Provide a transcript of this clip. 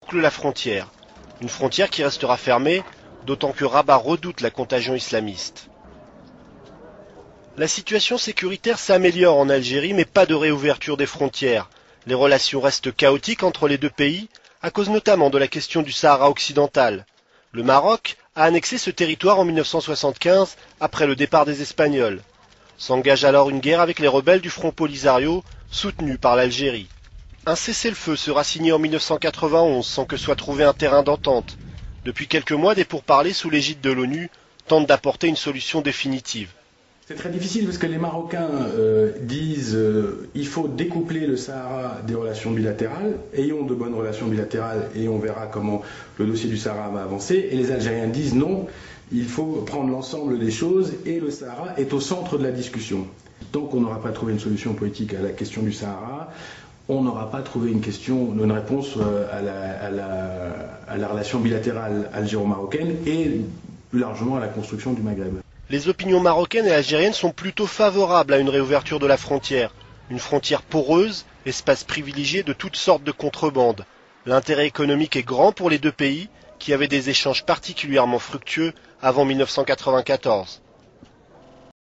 boucle la frontière. Une frontière qui restera fermée, d'autant que Rabat redoute la contagion islamiste. La situation sécuritaire s'améliore en Algérie, mais pas de réouverture des frontières. Les relations restent chaotiques entre les deux pays, à cause notamment de la question du Sahara occidental. Le Maroc a annexé ce territoire en 1975, après le départ des Espagnols. S'engage alors une guerre avec les rebelles du Front Polisario, soutenus par l'Algérie. Un cessez-le-feu sera signé en 1991 sans que soit trouvé un terrain d'entente. Depuis quelques mois, des pourparlers sous l'égide de l'ONU tentent d'apporter une solution définitive. C'est très difficile parce que les Marocains disent il faut découpler le Sahara des relations bilatérales, ayons de bonnes relations bilatérales et on verra comment le dossier du Sahara va avancer. Et les Algériens disent non, il faut prendre l'ensemble des choses et le Sahara est au centre de la discussion. Tant qu'on n'aura pas trouvé une solution politique à la question du Sahara, on n'aura pas trouvé une réponse à la relation bilatérale algéro-marocaine et plus largement à la construction du Maghreb. Les opinions marocaines et algériennes sont plutôt favorables à une réouverture de la frontière. Une frontière poreuse, espace privilégié de toutes sortes de contrebandes. L'intérêt économique est grand pour les deux pays, qui avaient des échanges particulièrement fructueux avant 1994.